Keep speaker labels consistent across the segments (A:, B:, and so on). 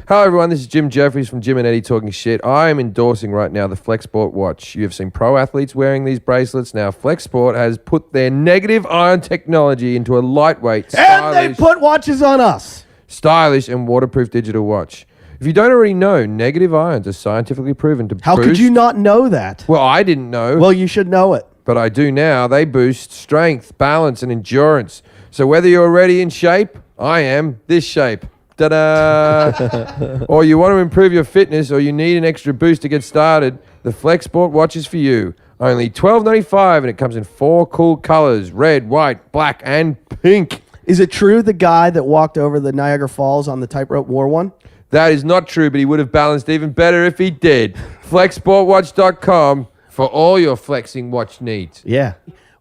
A: Hello, everyone. This is Jim Jeffries from Jim and Eddie Talking Shit. I am endorsing right now the FlexSport watch. You have seen pro athletes wearing these bracelets. Now, FlexSport has put their negative ion technology into a lightweight,
B: and they put watches on us.
A: Stylish and waterproof digital watch. If you don't already know, negative ions are scientifically proven to
B: How could you not know that?
A: Well, I didn't know.
B: Well, you should know it.
A: But I do now. They boost strength, balance, and endurance. So whether you're already in shape, I am this shape. Ta-da! Or you want to improve your fitness or you need an extra boost to get started, the FlexSport watch is for you. Only $12.95 and it comes in 4 cool colors, red, white, black, and pink.
B: Is it true the guy that walked over the Niagara Falls on the tightrope wore one?
A: That is not true, but he would have balanced even better if he did. FlexSportWatch.com for all your flexing watch needs.
B: Yeah.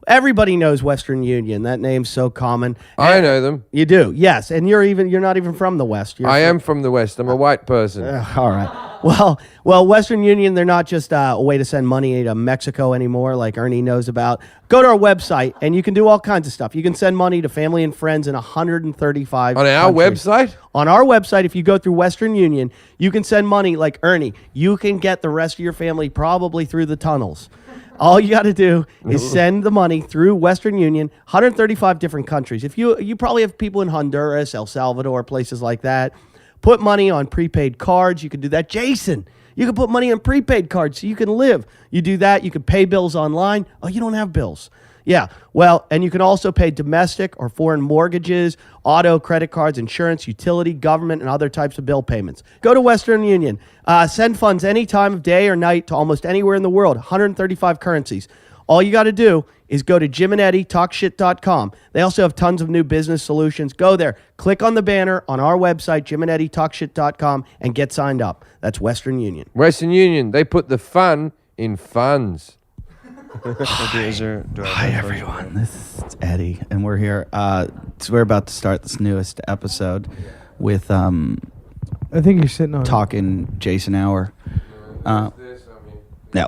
B: Everybody knows Western Union. That name's so common.
A: I know them.
B: You do, yes. And you're not even from the West.
A: I am from the West. I'm a white person.
B: All right. Well, Western Union, they're not just a way to send money to Mexico anymore, like Ernie knows about. Go to our website, and you can do all kinds of stuff. You can send money to family and friends in 135
A: On our
B: countries.
A: website?
B: On our website, if you go through Western Union, you can send money like Ernie. You can get the rest of your family probably through the tunnels. All you got to do is send the money through Western Union, 135 different countries. If you probably have people in Honduras, El Salvador, places like that. Put money on prepaid cards. You can do that. Jason, you can put money on prepaid cards so you can live. You do that. You can pay bills online. Oh, you don't have bills. Yeah, well, and you can also pay domestic or foreign mortgages, auto, credit cards, insurance, utility, government, and other types of bill payments. Go to Western Union. Send funds any time of day or night to almost anywhere in the world, 135 currencies. All you got to do is go to JimandEddieTalkShit.com. They also have tons of new business solutions. Go there, click on the banner on our website, JimandEddieTalkShit.com, and get signed up. That's Western Union.
A: Western Union, they put the fun in funds.
C: Hi everyone, this is Eddie, and we're here. So we're about to start this newest episode with
D: I think you're sitting on
C: Talkin Jason Hour. No,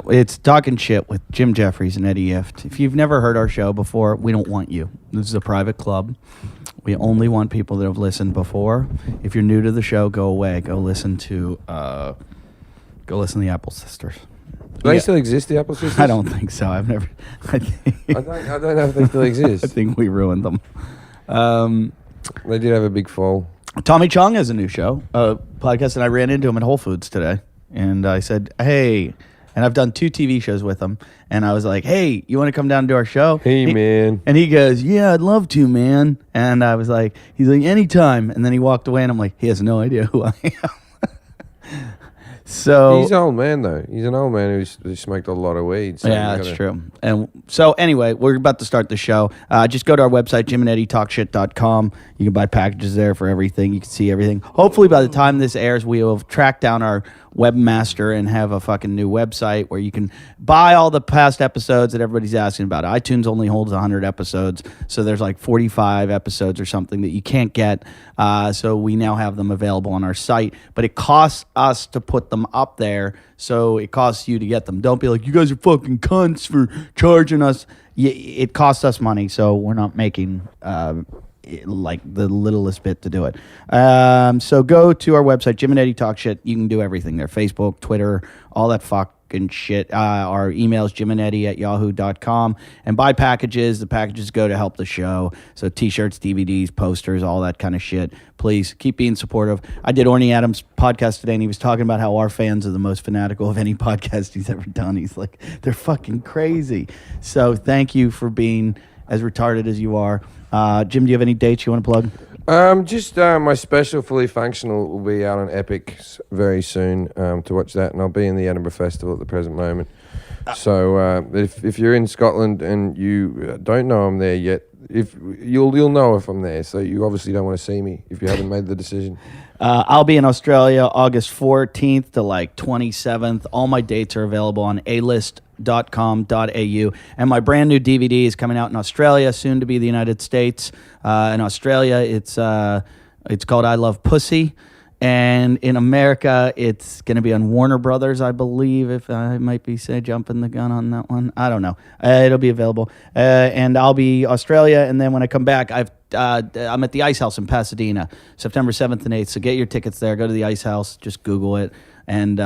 C: it's Talking Shit with Jim Jeffries and Eddie Ift. If you've never heard our show before, we don't want you. This is a private club. We only want people that have listened before. If you're new to the show, go away. Go listen to the Apple Sisters.
A: Do they still exist, the Apple Sisters?
C: I don't think so. I've never. I
A: don't know if they still exist.
C: I think we ruined them.
A: They did have a big fall.
C: Tommy Chong has a new show, podcast, and I ran into him at Whole Foods today. And I said, hey, and I've done 2 TV shows with him. And I was like, hey, you want to come down and do our show?
A: Man.
C: And he goes, yeah, I'd love to, man. And I was like, he's like, anytime. And then he walked away, and I'm like, he has no idea who I am. So
A: he's an old man, though. He's an old man who smoked a lot of weed. So
C: yeah, that's true. And so anyway, we're about to start the show. Just go to our website, JimandEddieTalkShit.com. You can buy packages there for everything. You can see everything. Hopefully by the time this airs, we will have tracked down our webmaster and have a fucking new website where you can buy all the past episodes that everybody's asking about. iTunes only holds 100 episodes, so there's like 45 episodes or something that you can't get. So we now have them available on our site, but it costs us to put them up there, so it costs you to get them. Don't be like, you guys are fucking cunts for charging us. It costs us money, so we're not making like the littlest bit to do it. So go to our website, Jim and Eddie Talk Shit. You can do everything there. Facebook, Twitter, all that fucking shit. Our emails, jimandeddy@yahoo.com. And buy packages. The packages go to help the show. So t-shirts, DVDs, posters, all that kind of shit. Please keep being supportive. I did Orny Adams' podcast today, and he was talking about how our fans are the most fanatical of any podcast he's ever done. He's like, they're fucking crazy. So thank you for being as retarded as you are. Jim, do you have any dates you want to plug?
A: Just my special Fully Functional will be out on Epic very soon to watch that, and I'll be in the Edinburgh Festival at the present moment. So if you're in Scotland and you don't know I'm there yet, if you'll know if I'm there. So you obviously don't want to see me if you haven't made the decision.
C: I'll be in Australia August 14th to like 27th. All my dates are available on alist.com.au. And my brand new DVD is coming out in Australia, soon to be the United States. In Australia, it's called I Love Pussy. And in America, it's going to be on Warner Brothers, I believe, if I might be jumping the gun on that one. I don't know. It'll be available. And I'll be Australia, and then when I come back, I have I'm at the Ice House in Pasadena, September 7th and 8th. So get your tickets there. Go to the Ice House. Just Google it and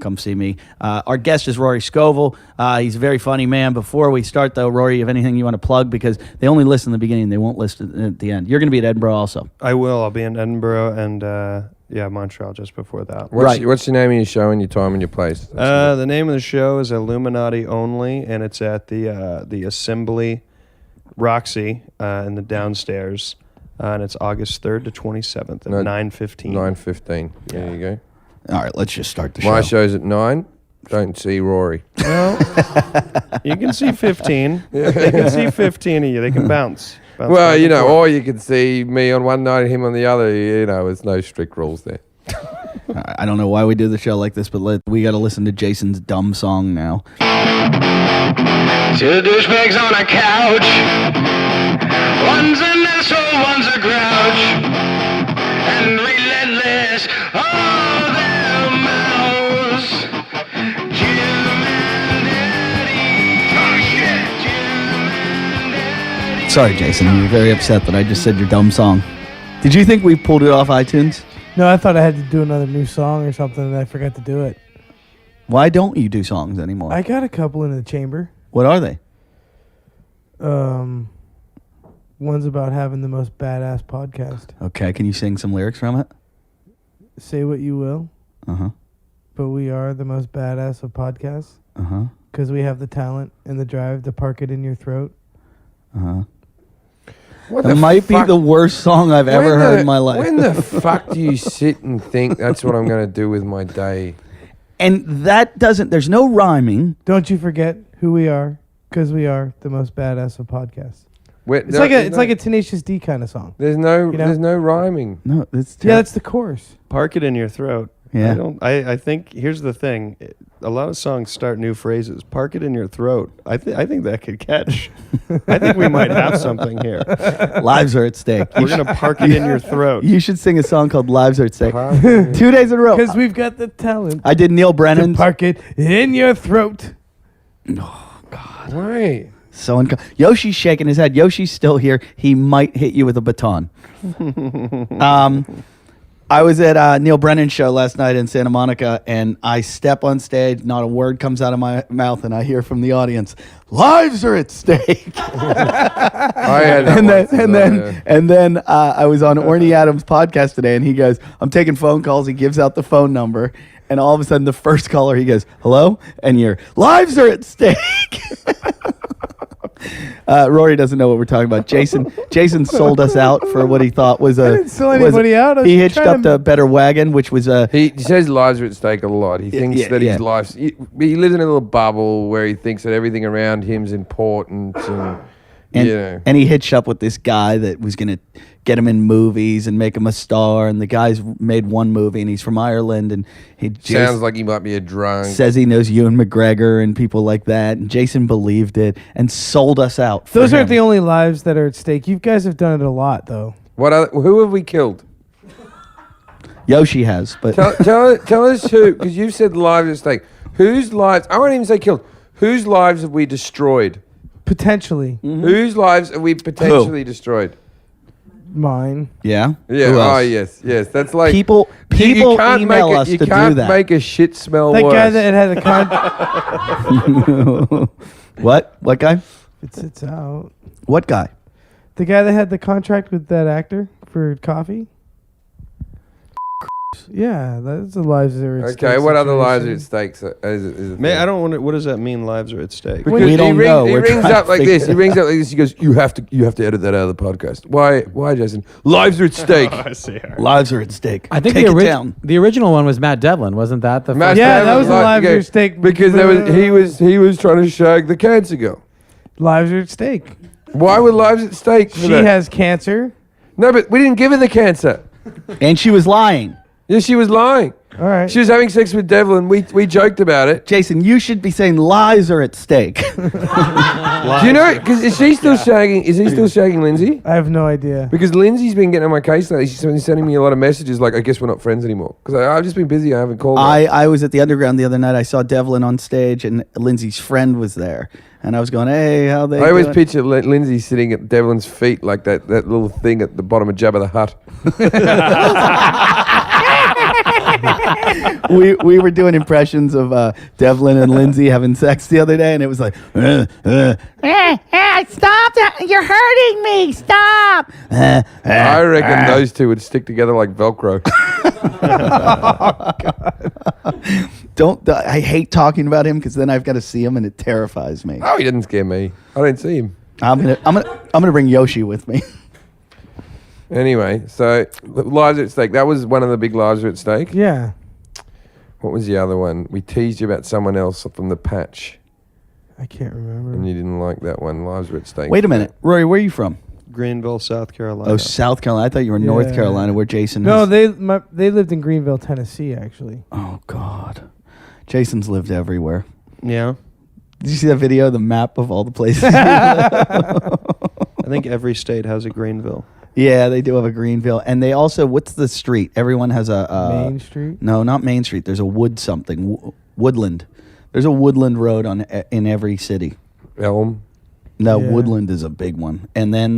C: come see me. Our guest is Rory Scovel. He's a very funny man. Before we start, though, Rory, you have anything you want to plug? Because they only listen in the beginning. They won't listen at the end. You're going to be at Edinburgh also.
E: I will. I'll be in Edinburgh and Montreal just before that.
A: What's your name of your show and your time and your place?
E: The name of the show is Illuminati Only, and it's at the Assembly Roxy in the downstairs, and it's August 3rd to 27th at 9:15.
A: 9:15. There you go.
C: All right, let's just start the show.
A: My show's at 9. Don't see Rory.
E: Well, you can see 15. They can see 15 of you. They can bounce.
A: Well, you know, or you can see me on one night and him on the other. You know, there's no strict rules there.
C: I don't know why we do the show like this, but we got to listen to Jason's dumb song now.
F: Two douchebags on a couch. One's an asshole, one's a grouch. And relentless, all their mouths. Jim and Eddie. Jim and Eddie.
C: Sorry, Jason. I'm very upset that I just said your dumb song. Did you think we pulled it off iTunes?
D: No, I thought I had to do another new song or something, and I forgot to do it.
C: Why don't you do songs anymore?
D: I got a couple in the chamber.
C: What are they?
D: One's about having the most badass podcast.
C: Okay, can you sing some lyrics from it?
D: Say what you will,
C: Uh-huh.
D: but we are the most badass of podcasts
C: Uh-huh.
D: because we have the talent and the drive to park it in your throat.
C: Uh-huh.
A: What
C: That might be
A: fuck?
C: the worst song I've ever heard in my life.
A: When the fuck do you sit and think that's what I'm going to do with my day?
C: And that doesn't, there's no rhyming.
D: Don't you forget who we are because we are the most badass of podcasts.
A: It's
D: It's like a Tenacious D kind of song.
A: There's no
D: you know?
A: there's no rhyming.
C: No, it's
D: Yeah, that's the chorus.
E: Park it in your throat.
C: Yeah.
E: I think here's the thing. A lot of songs start new phrases. Park it in your throat. I think that could catch. I think we might have something here.
C: Lives are at stake.
E: We're gonna park it in your throat.
C: You should sing a song called Lives Are at Stake.
A: Park
C: 2 days in a row.
D: Because we've got the talent
C: I did Neil
D: to
C: Brennan's.
D: park it in your throat.
A: Right.
C: So Yoshi's shaking his head. Yoshi's still here. He might hit you with a baton. I was at Neil Brennan's show last night in Santa Monica, and I step on stage. Not a word comes out of my mouth, and I hear from the audience, "Lives are at stake."
A: I had that
C: and then,
A: once,
C: and then, and then I was on Orny Adams' podcast today, and he goes, "I'm taking phone calls." He gives out the phone number, and all of a sudden, the first caller, he goes, "Hello," and you're, "Lives are at stake." Rory doesn't know what we're talking about. Jason sold us out for what he thought was a.
D: I didn't sell anybody out. I was
C: He hitched
D: trying
C: up
D: to-
C: the better wagon, which was a.
A: He says lives are at stake a lot. He thinks
C: yeah,
A: that
C: yeah.
A: his life's... He lives in a little bubble where he thinks that everything around him's important
C: And,
A: you know.
C: and he hitched up with this guy that was going to get him in movies and make him a star. And the guy's made one movie, and he's from Ireland. And he
A: Sounds like he might be a drunk.
C: says he knows Ewan McGregor and people like that. And Jason believed it and sold us out. For
D: Those
C: him.
D: aren't the only lives that are at stake. You guys have done it a lot, though.
A: Who have we killed?
C: Yoshi has, but
A: Tell us who, because you've said lives at stake. Whose lives... I won't even say killed. Whose lives have we destroyed?
D: Potentially.
A: Whose lives have we potentially destroyed?
D: Mine.
C: yeah.
A: Yeah.
C: Who
A: Oh,
C: else?
A: yes. That's like...
C: People
A: you can't
C: email
A: make
C: us
A: you
C: to
A: can't
C: do that.
A: make a shit smell
D: That
A: worse.
D: guy that had a
C: What? What guy?
D: it's out.
C: What guy?
D: The guy that had the contract with that actor for coffee. Yeah, that's the lives that are at stake.
A: Okay, what other lives are
D: situation.
A: at stake? Is a
E: Man,
A: thing?
E: I don't want to. What does that mean? Lives are at stake.
A: Because
C: We don't know.
A: He
C: We're
A: rings
C: trying
A: up
C: to
A: like
C: figure
A: this. He rings up like this. He goes, "You have to edit that out of the podcast." Why, Jason? Lives are at stake.
E: I see.
C: Lives are at stake.
G: I think
C: Take it
G: the,
C: down.
G: the original one was Matt Devlin, wasn't that the
A: Matt
G: first?
D: Yeah,
A: Damon
D: that was the
A: like-
D: lives
A: okay,
D: are at stake.
A: because he was trying to shag the cancer girl.
D: Lives are at stake.
A: Why were lives at stake? For
D: She
A: that?
D: has cancer.
A: No, but we didn't give her the cancer.
C: And she was lying.
A: Yeah, she was lying.
D: All right.
A: She was having sex with Devlin. We joked about it.
C: Jason, you should be saying lives are at stake.
A: Do you know? Because is he still shagging Lindsay?
D: I have no idea.
A: Because Lindsay's been getting on my case lately. She's been sending me a lot of messages like, I guess we're not friends anymore. Because I've just been busy. I haven't called her.
C: I was at the Underground the other night. I saw Devlin on stage, and Lindsay's friend was there. and I was going, "Hey, how they?"
A: I always
C: doing?"
A: picture Lindsay sitting at Devlin's feet like that little thing at the bottom of Jabba the Hutt.
C: we were doing impressions of Devlin and Lindsay having sex the other day, and it was like,
H: Stop that! You're hurting me! Stop!
A: I reckon those two would stick together like Velcro.
C: Don't. I hate talking about him because then I've got to see him, and it terrifies me.
A: Oh, he didn't scare me. I don't see him.
C: I'm gonna bring Yoshi with me.
A: Anyway, so lives at stake. That was one of the big lives are at stake.
D: Yeah.
A: What was the other one? We teased you about someone else from the patch,
D: I can't remember.
A: and you didn't like that one. Lives are at stake.
C: Wait a minute, Rory, where are you from?
E: Greenville, South Carolina.
C: Oh, South Carolina. I thought you were North
D: Yeah.
C: Carolina, where Jason.
D: No,
C: has-
D: they lived in Greenville, Tennessee, actually.
C: Oh God, Jason's lived everywhere.
E: Yeah.
C: Did you see that video? The map of all the places.
E: I think every state has a Greenville.
C: Yeah, they do have a Greenville, and they also. What's the street? Everyone has a
D: Main Street?
C: No, not Main Street. There's a wood something. Woodland. There's a Woodland Road in every city.
A: Elm.
C: No,
D: Yeah.
C: Woodland is a big one. And then,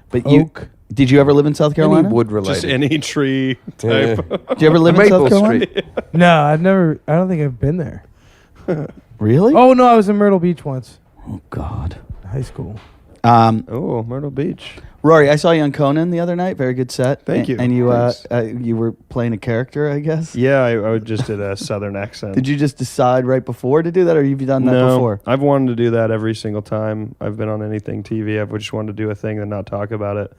C: but
D: Oak.
C: Did you ever live in South
A: Any
C: Carolina?
A: wood related.
E: Just any tree
A: Yeah.
E: type.
C: Did you ever live in
A: Maple
C: South Carolina?
A: Street.
D: No, I don't think I've been there.
C: Really?
D: Oh, no, I was in Myrtle Beach once.
C: Oh, God.
D: High school.
E: Oh, Myrtle Beach.
C: Rory, I saw you on Conan the other night. Very good set.
E: Thank you.
C: And you,
E: Thanks.
C: you were playing a character, I guess.
E: Yeah, I just did a southern accent.
C: Did you just decide right before to do that, or have you done that
E: No,
C: before?
E: I've wanted to do that every single time I've been on anything TV. I've just wanted to do a thing and not talk about it.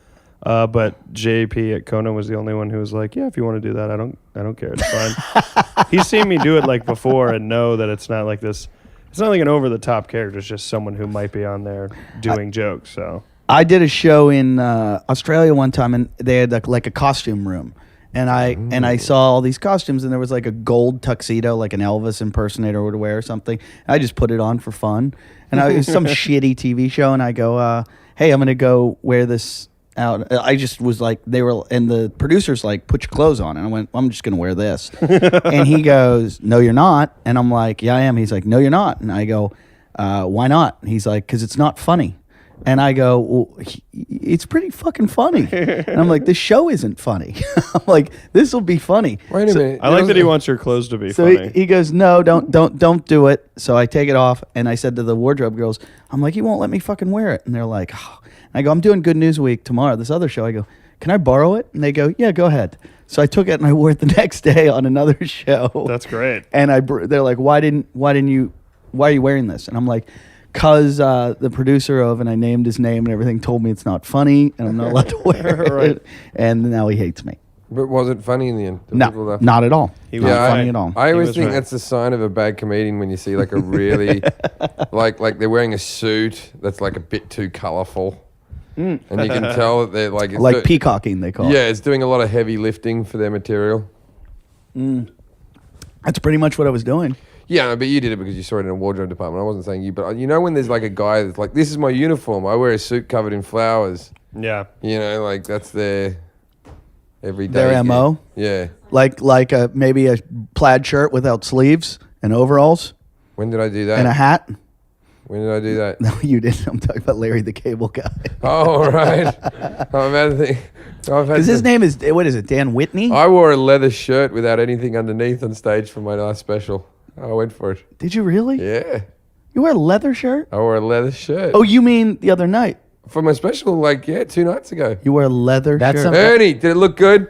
E: But JP at Conan was the only one who was like, "Yeah, if you want to do that, I don't care. It's fine." He's seen me do it like before and know that it's not like this. It's not like an over the top character. It's just someone who might be on there doing jokes. So
C: I did a show in Australia one time, and they had like a costume room, and I saw all these costumes, and there was like a gold tuxedo, like an Elvis impersonator would wear or something. I just put it on for fun, and it was some shitty TV show, and I go, "Hey, I'm gonna go wear this out." I just was like, and the producer's like, "Put your clothes on," and I went, "I'm just gonna wear this," and he goes, "No, you're not," and I'm like, "Yeah, I am." He's like, "No, you're not," and I go, "Why not?" He's like, "'Cause it's not funny." And I go, "Well, it's pretty fucking funny." And I'm like, "This show isn't funny." I'm like, "This will be funny."
A: Wait a minute.
E: I like that he wants your clothes to be
C: So
E: funny.
C: he goes, "No, don't do it." So I take it off, and I said to the wardrobe girls, "I'm like, he won't let me fucking wear it." And they're like, oh. And I go, "I'm doing Good News Week tomorrow, this other show." I go, "Can I borrow it?" And they go, "Yeah, go ahead." So I took it and I wore it the next day on another show.
E: That's great.
C: And they're like, why are you wearing this?" And I'm like, "Cause the producer of," and I named his name and everything, told me it's not funny and I'm not allowed to wear
E: Right.
C: it. And now he hates me.
A: But was it funny in the end? Did people
C: No,
A: laugh?
C: not at all.
E: He
C: Not
E: was
C: funny
E: right.
C: at all.
A: I always
E: was
A: think
E: right.
A: that's a sign of a bad comedian when you see like a really like they're wearing a suit that's like a bit too colourful, and you can tell that they're like it's
C: Like peacocking, they call it.
A: Yeah, it's doing a lot of heavy lifting for their material.
C: That's pretty much what I was doing.
A: Yeah, but you did it because you saw it in a wardrobe department. I wasn't saying you, but you know when there's like a guy that's like, "This is my uniform. I wear a suit covered in flowers."
E: Yeah.
A: You know, like that's their everyday.
C: Their
A: gig.
C: MO?
A: Yeah.
C: Like maybe a plaid shirt without sleeves and overalls
A: When did I do that?
C: and a hat.
A: When did I do that?
C: No, you didn't. I'm talking about Larry the Cable Guy.
A: Oh, right. I'm about to think.
C: Because his name is, what is it, Dan Whitney?
A: I wore a leather shirt without anything underneath on stage for my last special. I went for it.
C: Did you really?
A: Yeah.
C: You wear a leather shirt?
A: I wore a leather shirt.
C: Oh, you mean the other night?
A: For my special, 2 nights ago.
C: You wear a leather
G: That's
C: shirt?
G: some-
A: Ernie, did it look good?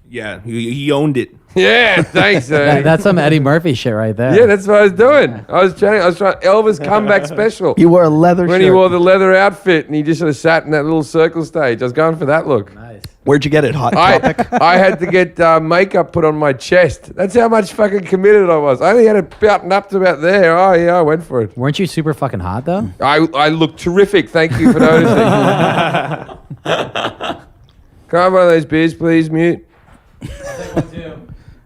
I: Yeah, he owned it.
A: Yeah, thanks, Ernie.
G: That's some Eddie Murphy shit right there.
A: Yeah, that's what I was doing. I was trying Elvis comeback special.
C: You wore a leather
A: When
C: shirt.
A: he wore the leather outfit and he just sort of sat in that little circle stage. I was going for that look.
G: Nice.
C: Where'd you get it? Hot Topic?
A: I had to get makeup put on my chest. That's how much fucking committed I was. I only had it buttoned up to about there. Oh, yeah, I went for it.
G: Weren't you super fucking hot though?
A: I look terrific. Thank you for noticing. Can I have one of those beers, please, Mute?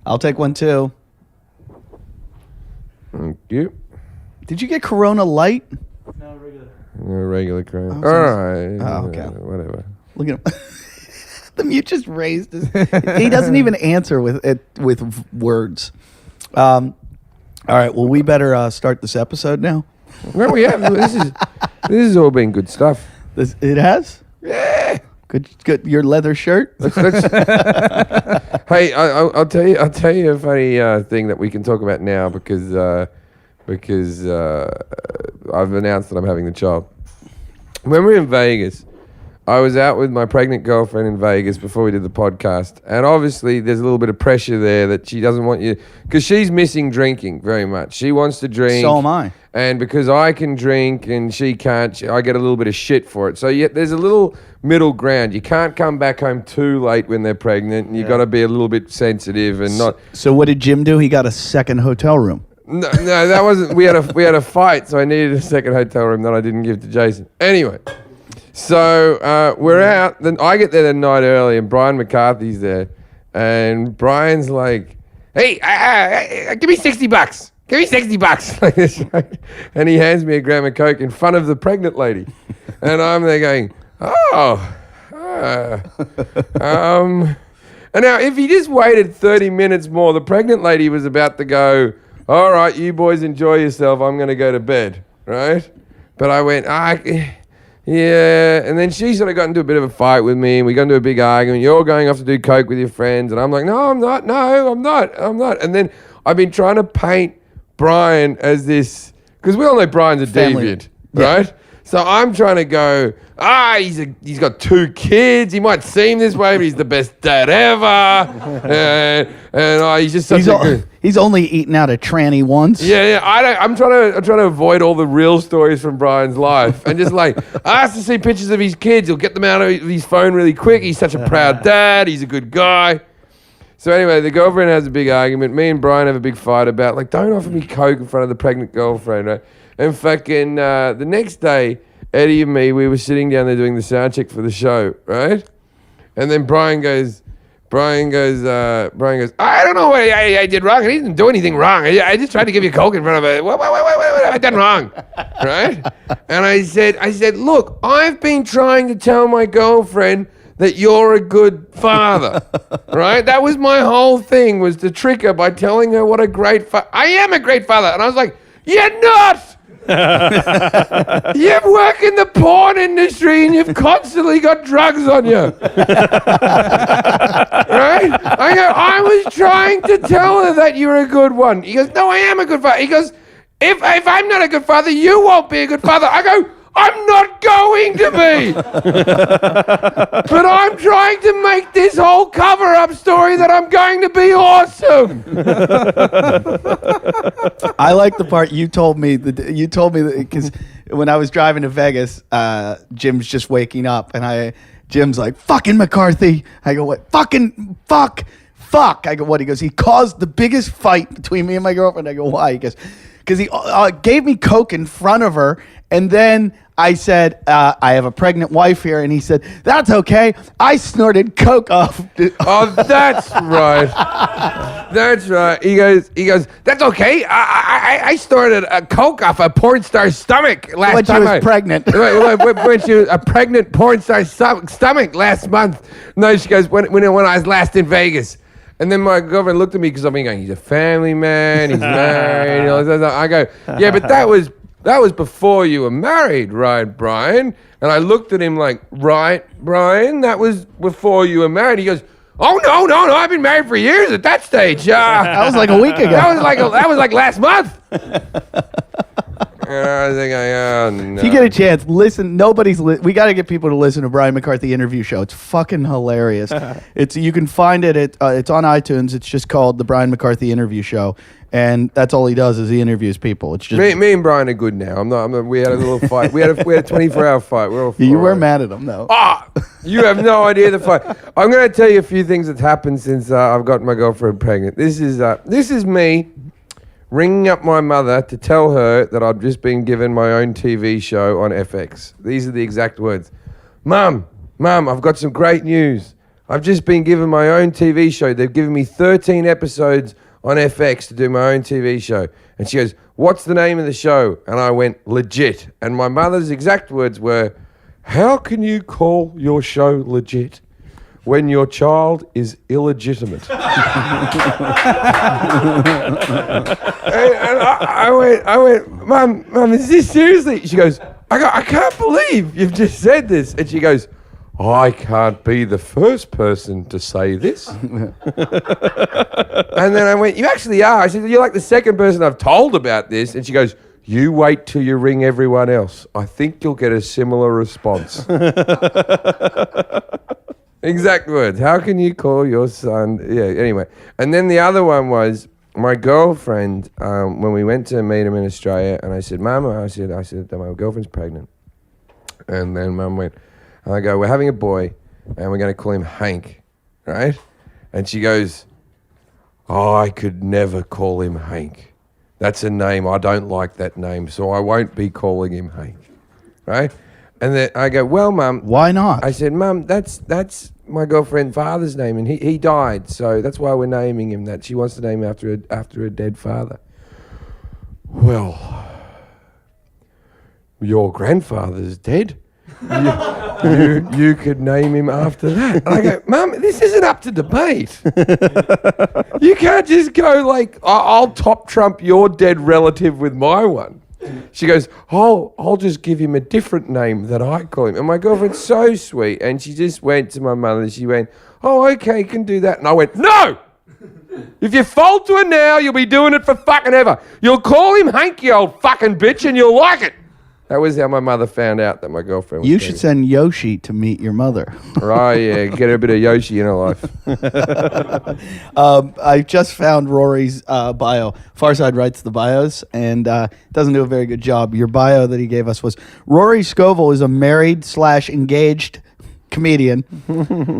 C: I'll take one too.
A: Thank you.
C: Did you get Corona Light?
A: Regular cream.
C: Oh,
A: All right.
C: Oh, okay.
A: Whatever.
C: Look at him. The mute just raised his. He doesn't even answer with words. All right. Well, we better start this episode now.
A: Well, we have. This has all been good stuff.
C: It has?
A: Yeah.
C: Good. Your leather shirt?
A: Hey, I'll tell you a funny thing that we can talk about now because I've announced that I'm having the child. When we were in Vegas, I was out with my pregnant girlfriend in Vegas before we did the podcast. And obviously there's a little bit of pressure there that she doesn't want you, because she's missing drinking very much. She wants to drink.
C: So am I.
A: And because I can drink and she can't, I get a little bit of shit for it. So there's a little middle ground. You can't come back home too late when they're pregnant, and you got to be a little bit sensitive and not.
C: So what did Jim do? He got a second hotel room.
A: No, that wasn't. We had a fight, so I needed a second hotel room that I didn't give to Jason. Anyway, so we're out. Then I get there the night early, and Brian McCarthy's there, and Brian's like, "Hey, give me $60. Give me $60." Like this, right? And he hands me a gram of coke in front of the pregnant lady, and I'm there going, And now if he just waited 30 minutes more, the pregnant lady was about to go, "All right, you boys enjoy yourself. I'm going to go to bed," right? But I went, yeah. And then she sort of got into a bit of a fight with me, and we got into a big argument. "You're going off to do coke with your friends." And I'm like, "No, I'm not. No, I'm not. I'm not." And then I've been trying to paint Brian as this, because we all know Brian's a deviant, right? So I'm trying to go, he's got 2 kids. He might seem this way, but he's the best dad ever. and he's just such
C: He's only eaten out a tranny once.
A: Yeah. I'm trying to avoid all the real stories from Brian's life, and just like ask to see pictures of his kids. He'll get them out of his phone really quick. He's such a proud dad. He's a good guy. So anyway, the girlfriend has a big argument. Me and Brian have a big fight about, like, don't offer me coke in front of the pregnant girlfriend, right? And fucking the next day, Eddie and me, we were sitting down there doing the sound check for the show, right? And then Brian goes, I don't know what I did wrong. I didn't do anything wrong. I just tried to give you coke in front of it. What have I done wrong? Right? And I said, look, I've been trying to tell my girlfriend that you're a good father, right? That was my whole thing, was to trick her by telling her what a great father. I am a great father. And I was like, you're not. You work in the porn industry and you've constantly got drugs on you. Right? I was trying to tell her that you're a good one. He goes, no, I am a good father. He goes, if I'm not a good father, you won't be a good father. I go, I'm not going to be. But I'm trying to make this whole cover-up story that I'm going to be awesome.
C: I like the part you told me that because when I was driving to Vegas, Jim's just waking up, and Jim's like, "Fucking McCarthy." I go, "What? Fucking fuck." I go, "What?" He goes, "He caused the biggest fight between me and my girlfriend." I go, "Why?" He goes, "Because he gave me coke in front of her, and then I said, I have a pregnant wife here," and he said, "That's okay. I snorted coke off."
A: Oh, that's right. That's right. He goes, "That's okay. I snorted a coke off a porn star's stomach last time.
C: When she was pregnant.
A: When she was a pregnant porn star's stomach last month." No, she goes, when I was last in Vegas. And then my girlfriend looked at me because I've been going, he's a family man, he's married. You know, I go, yeah, but that was before you were married, right, Brian? And I looked at him like, right, Brian, that was before you were married. He goes, oh, no, I've been married for years at that stage.
C: That was like a week ago.
A: That was like last month. I think no.
C: If you get a chance, listen. We got to get people to listen to Brian McCarthy interview show. It's fucking hilarious. You can find it. It's on iTunes. It's just called the Brian McCarthy interview show, and that's all he does is he interviews people. It's just
A: me and Brian are good now. We had a little fight. We had a 24-hour fight. We're all
C: you were mad at him though.
A: You have no idea the fight. I'm going to tell you a few things that's happened since I've got my girlfriend pregnant. This is me ringing up my mother to tell her that I've just been given my own TV show on FX. These are the exact words. Mum, I've got some great news. I've just been given my own TV show. They've given me 13 episodes on FX to do my own TV show. And she goes, what's the name of the show? And I went, Legit. And my mother's exact words were, how can you call your show legit? when your child is illegitimate. and I went, Mum, is this seriously? She goes, I can't believe you've just said this. And she goes, I can't be the first person to say this. And then I went, you actually are. I said, you're like the second person I've told about this. And she goes, you wait till you ring everyone else. I think you'll get a similar response. Exact words. How can you call your son? Yeah, anyway. And then the other one was my girlfriend, when we went to meet him in Australia, and I said, Mama, I said, my girlfriend's pregnant. And then Mum went, and I go, we're having a boy, and we're going to call him Hank, right? And she goes, oh, I could never call him Hank. That's a name. I don't like that name, so I won't be calling him Hank, right? And then I go, well, Mum.
C: Why not?
A: I said, Mum, that's my girlfriend's father's name, and he died, so that's why we're naming him that. She wants to name him after a dead father. Well, your grandfather's dead. You could name him after that. And I go, Mum, this isn't up to debate. You can't just go like, I'll top trump your dead relative with my one. She goes, I'll just give him a different name that I call him. And my girlfriend's so sweet. And she just went to my mother and she went, oh, okay, can do that. And I went, no! If you fold to it now, you'll be doing it for fucking ever. You'll call him Hank, you old fucking bitch, and you'll like it. That was how my mother found out that my girlfriend was
C: You should send Yoshi to meet your mother.
A: Right, yeah, get her a bit of Yoshi in her life.
C: I just found Rory's bio. Farside writes the bios and doesn't do a very good job. Your bio that he gave us was, Rory Scovel is a married/engaged comedian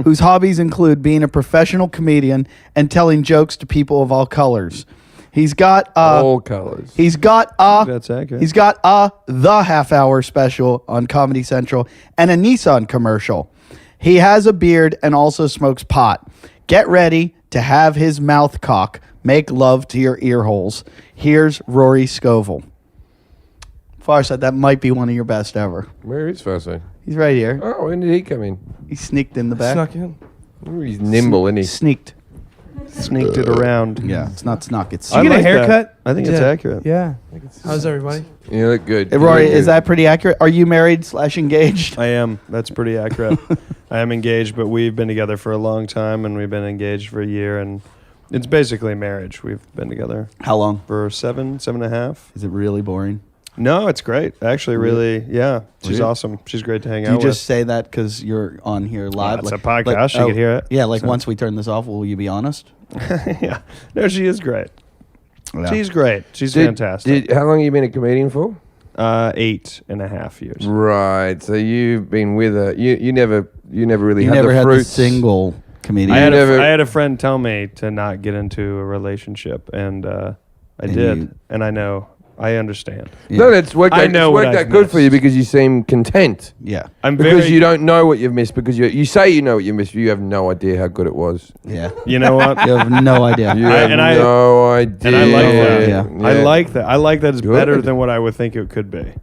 C: whose hobbies include being a professional comedian and telling jokes to people of all colors. He's got
A: all colors.
C: He's got
E: That's accurate.
C: He's got the half-hour special on Comedy Central and a Nissan commercial. He has a beard and also smokes pot. Get ready to have his mouth cock make love to your ear holes. Here's Rory Scovel. Farside, that might be one of your best ever.
A: Where is Farside?
C: He's right here.
A: Oh, when did he come in?
C: He sneaked in the back.
D: Snuck in.
A: Ooh, he's nimble, isn't he?
C: Sneaked.
E: Sneaked it around.
C: Yeah, it's not snuck. It's
D: Did you get a
E: like that.
D: haircut?
E: I think it's accurate.
D: Yeah. How's everybody?
A: You look good.
C: Hey, Rory, is that pretty accurate? Are you married/engaged?
E: I am. That's pretty accurate. I am engaged, but we've been together for a long time, and we've been engaged for a year, and it's basically marriage. We've been together
C: How long?
E: for seven and a half.
C: Is it really boring?
E: No, it's great. Actually, really, yeah. She's awesome. She's great to hang
C: Do
E: out
C: you
E: with.
C: just say that because you're on here live?
E: it's a podcast. You could hear it.
C: Yeah, like
E: So-
C: once we turn this off, will you be honest?
E: Yeah. No, she is great.
C: Yeah.
E: She's great. She's fantastic.
A: How long have you been a comedian for?
E: 8.5 years.
A: Right. So you've been with her. You never really
C: You
A: had
C: never
A: the
C: had the
A: fruits.
C: single comedian.
E: I
A: never-
E: had a friend tell me to not get into a relationship, and I did.
C: you-
E: And I know. I understand.
C: Yeah.
A: No, that's worked
E: I
A: out,
E: know
A: it's
E: what
A: worked out
E: I've
A: good for you
E: missed.
A: because you seem content.
C: Yeah.
E: I'm
A: Because
E: very.
A: you don't know what you've missed because you say you know what you missed, but you have no idea how good it was.
C: Yeah.
E: You know what?
C: You have no idea.
A: You
E: I-
A: have
E: and I-
A: no idea.
E: And I like that.
C: Yeah.
E: I like that. I like that it's
A: Good.
E: better than what I would think it could be.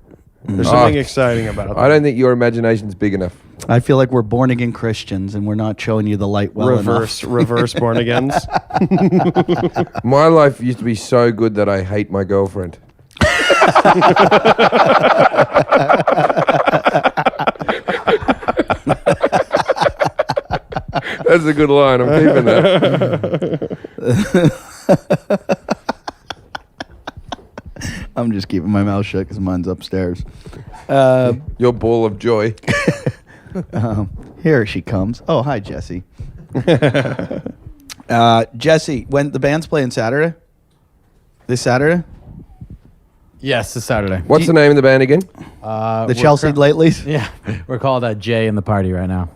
E: There's
A: Oh,
E: something exciting about that.
A: I don't think your imagination's big enough.
C: I feel like we're born again Christians and we're not showing you the light well enough.
E: reverse born agains.
A: My life used to be so good that I hate my girlfriend. That's a good line. I'm keeping that.
C: I'm just keeping my mouth shut because mine's upstairs.
A: Your ball of joy.
C: Here she comes. Oh, hi, Jesse. Jesse, when the band's playing Saturday? This Saturday?
G: Yes, this Saturday.
A: What's the name of the band again?
C: The Chelsea Latelys?
G: Yeah, we're called Jay in the Party right now.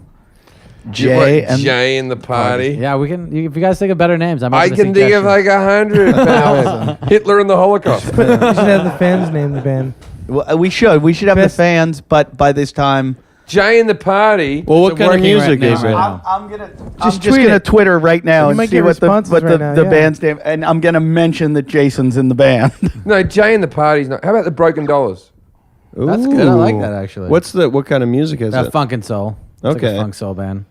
C: Jay and
A: Jay in the party.
G: Yeah, we can. If you guys think of better names, I'm.
A: I
G: open to
A: can think of
G: suggestions.
A: like 100. pal. Hitler and the Holocaust.
D: You should have the fans name the band.
C: Well, we should have
D: Best-
C: the fans, but by this time,
A: Jay in the party.
E: Well, what
G: It's a
E: kind of
G: working
E: music
G: right
E: is
G: now,
E: it?
G: right now.
C: I'm just
D: tweet
C: gonna
D: it.
C: Twitter right now
D: You
C: and
D: might
C: see
D: get
C: what the
D: responses right now,
C: the
D: yeah.
C: band's name, and I'm gonna mention that Jason's in the band.
A: No, Jay in the party's not. How about the Broken Dollars?
G: That's good. I like that actually.
E: What kind of music is it?
G: Funk and soul? It's like
E: Okay.
G: a funk soul band.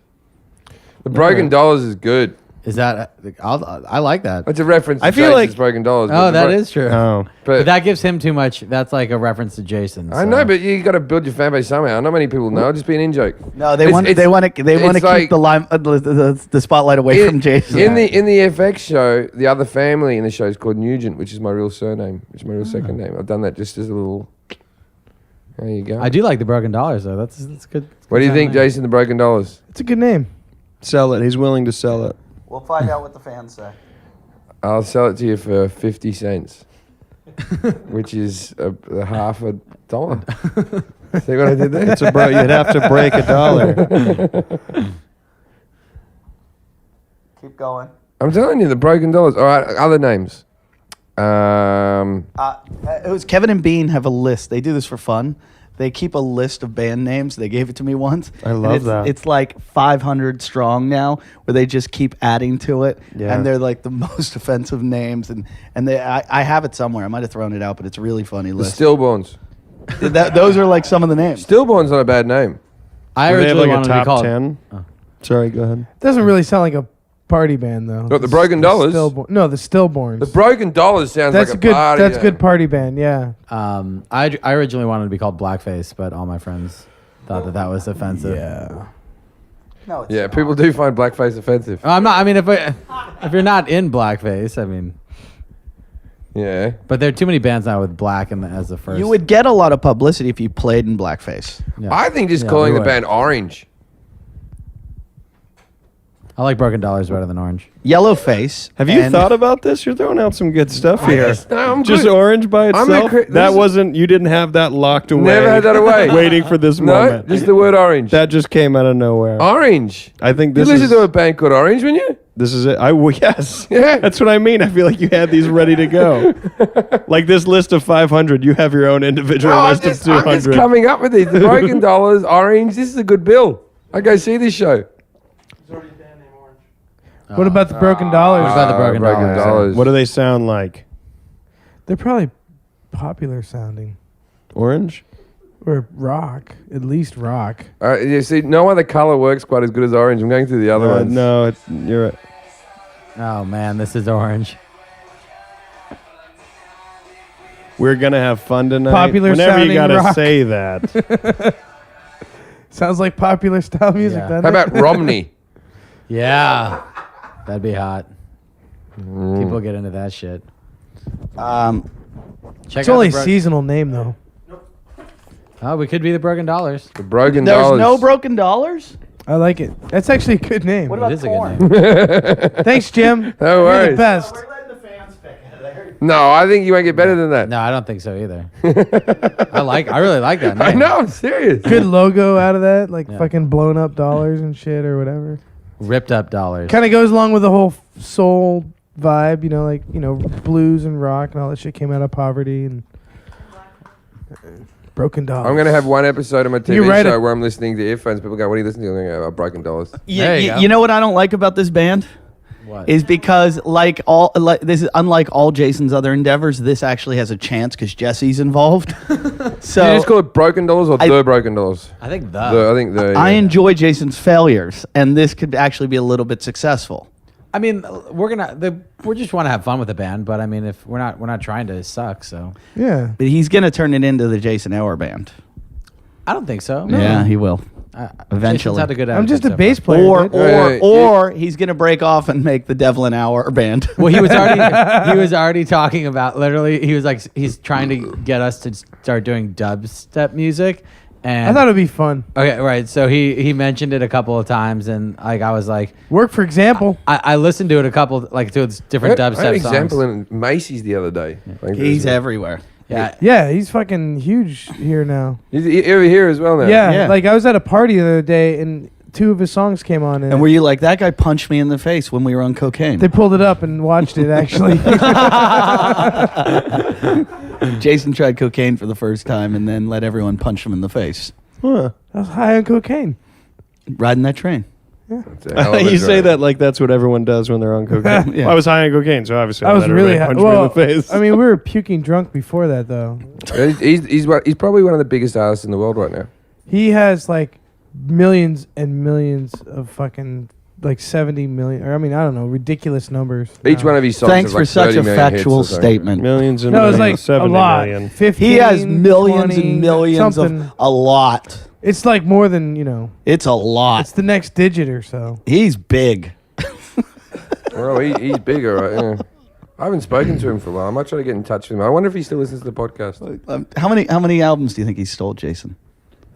A: The Broken Dollars is good.
G: Is that? I like that.
A: It's a reference to
E: I feel
A: Jason's
E: like-
A: Broken Dollars.
G: Oh, that is true.
E: Oh.
G: But that gives him too much. That's like a reference to Jason.
A: I know, but you got to build your fan base somehow. Not many people know. Just be an in joke.
C: No, they
A: It's-
C: want
A: it's-
C: they want to
A: it's
C: keep
A: like-
C: the lime the spotlight away from Jason.
A: In the FX show, the other family in the show is called Nugent, which is my real surname, which is my real second name. I've done that just as a little. There you go.
G: I do like the Broken Dollars though. That's good.
A: What do you think, Jason? The Broken Dollars.
D: It's a good name.
E: Sell it. He's willing to sell it.
C: We'll find out what the fans say.
A: I'll sell it to you for 50 cents, which is a half a dollar. See what I did there?
E: It's you'd have to break $1.
C: Keep going.
A: I'm telling you, the Broken Dollars. All right, other names.
C: It was Kevin and Bean have a list. They do this for fun. They keep a list of band names. They gave it to me once.
E: I
C: And
E: love
C: it's,
E: that.
C: It's like 500 strong now, where they just keep adding to it,
E: Yeah.
C: and they're like the most offensive names. And I have it somewhere. I might have thrown it out, but it's a really funny
A: The
C: list.
A: Stillborns.
C: Those are like some of the names.
A: Stillborn's not a bad name.
G: I
E: Do they have
G: originally
E: like a
G: wanted to be
E: top
G: called.
E: 10? Sorry, go ahead.
D: Doesn't really sound like a party band though.
A: What, the Broken Dollars?
D: No, the Stillborns.
A: The Broken Dollars sounds
D: That's
A: like a
D: good.
A: party.
D: That's good party band. Yeah.
G: I originally wanted to be called Blackface, but all my friends thought that was offensive.
D: Yeah.
C: No, it's
A: Yeah,
C: not.
A: people do find blackface offensive.
G: I'm not. I mean, if you're not in blackface, I mean,
A: Yeah.
G: but there are too many bands now with black as the first.
C: You would get a lot of publicity if you played in blackface.
G: Yeah.
A: I think just
G: Yeah,
A: calling
G: we
A: the
G: would.
A: band Orange.
G: I like Broken Dollars better than Orange.
C: Yellowface.
E: Have you
C: and-
E: thought about this? You're throwing out some good stuff here.
A: No, I'm
E: Just
A: good.
E: orange by
A: I'm a
E: itself?
A: cri-
E: That
A: this-
E: wasn't, you didn't have that locked away.
A: Never had that away.
E: Waiting for this
A: No,
E: moment.
A: just the word orange.
E: That just came out of nowhere.
A: Orange.
E: I think
A: You
E: this
A: listen
E: is,
A: to a band called Orange, when you?
E: this is it. Yes.
A: Yeah.
E: That's what I mean. I feel like you had these ready to go. Like this list of 500, you have your own individual
A: No,
E: list of
A: I'm
E: 200.
A: just coming up with these. The Broken Dollars, Orange. This is a good bill. I go see this show.
D: What about the Broken Dollars?
G: What about the Broken Dollars?
E: What do they sound like?
D: They're probably popular sounding
E: Orange?
D: or rock, at least rock.
A: You see, no other color works quite as good as orange. I'm going through the other ones.
E: No, you're right.
G: Oh man, this is Orange.
E: We're going to have fun tonight.
D: Popular
E: Whenever you
D: sounding
E: got to
D: rock.
E: say that.
D: Sounds like popular style music.
G: Yeah.
D: Doesn't
A: How
D: it?
A: about Romney?
G: Yeah, that'd be hot. People get into that shit. Check
D: It's
G: out
D: only
G: the
D: a seasonal name though.
G: Oh, we could be the Broken Dollars.
A: The Broken
C: There's
A: Dollars.
C: no Broken Dollars?
D: I like it. That's actually a good name.
C: What about
G: It is a
C: corn?
G: good name.
D: Thanks, Jim.
A: No
D: You're
A: worries.
D: the best.
A: No, I think you won't get better than that.
G: No, I don't think so either. I really like that name.
A: I know, I'm serious.
D: Good logo out of that, like
G: Yeah.
D: fucking blown up dollars and shit or whatever.
G: Ripped up dollars.
D: Kind of goes along with the whole soul vibe, like blues and rock and all that shit came out of poverty and Broken Dollars.
A: I'm going to have one episode of my
D: You're
A: TV
D: right.
A: show where I'm listening to earphones. People go, what are you listening to? I'm going to go, Broken Dollars.
G: There you go.
C: You know what I don't like about this band?
G: What?
C: Is because this is unlike all Jason's other endeavors. This actually has a chance because Jesse's involved. So
A: Did you just call it Broken Dollars or
C: I-
A: The Broken Dollars?
G: I think
A: I think the.
C: I enjoy Jason's failures, and this could actually be a little bit successful.
G: I mean, we just want to have fun with the band, but I mean, if we're not trying to suck, so
D: Yeah.
C: But he's gonna turn it into the Jason Hour band.
G: I don't think so.
C: Yeah, he will.
G: Jason's
C: Eventually.
G: had a good
D: I'm just a
G: attitude so
D: bass
G: far.
D: player. dude.
A: Yeah,
C: Or he's gonna break off and make the Devlin Hour band.
G: Well, he was already talking about literally. He was like, he's trying to get us to start doing dubstep music. And
D: I thought it'd be fun.
G: okay, right. So he mentioned it a couple of times, and like I was like,
D: Work, for example.
G: I listened to it a couple like to different
A: I had an
G: dubstep
A: example
G: songs.
A: in Macy's the other day.
C: He's everywhere.
G: Yeah,
D: Yeah, he's fucking huge here now.
A: He's over here as well now.
D: Yeah, like I was at a party the other day and 2 of his songs came on
C: And were you like, that guy punched me in the face when we were on cocaine?
D: they pulled it up and watched it actually.
C: Jason tried cocaine for the first time and then let everyone punch him in the face.
E: Huh.
D: I was high on cocaine.
C: Riding that train.
A: It's a hell of a
E: You say
A: drive.
E: that like that's what everyone does when they're on cocaine.
C: Yeah.
E: Well, I was high on cocaine, so obviously
D: I was
E: let
D: really
E: everybody
D: high.
E: punch me in
D: Well,
E: the face.
D: I mean, we were puking drunk before that though.
A: He's probably one of the biggest artists in the world right now.
D: He has like millions and millions of fucking like 70 million, or I mean, I don't know, ridiculous numbers.
A: Each one of his songs
C: Thanks
A: has like
C: for such
A: 30
C: a
A: million hits
C: factual
A: or something.
C: statement.
E: Millions and
D: No, it's
E: millions.
D: like a
E: 70
D: lot.
E: million.
D: 15,
C: He has millions
D: 20,
C: and millions
D: something.
C: of a lot.
D: It's like more than, you know,
C: It's a lot.
D: it's the next digit or so.
C: He's big.
A: Well, he's bigger, right? Yeah. I haven't spoken to him for a while. I might try to get in touch with him. I wonder if he still listens to the podcast.
C: How many albums do you think he stole, Jason?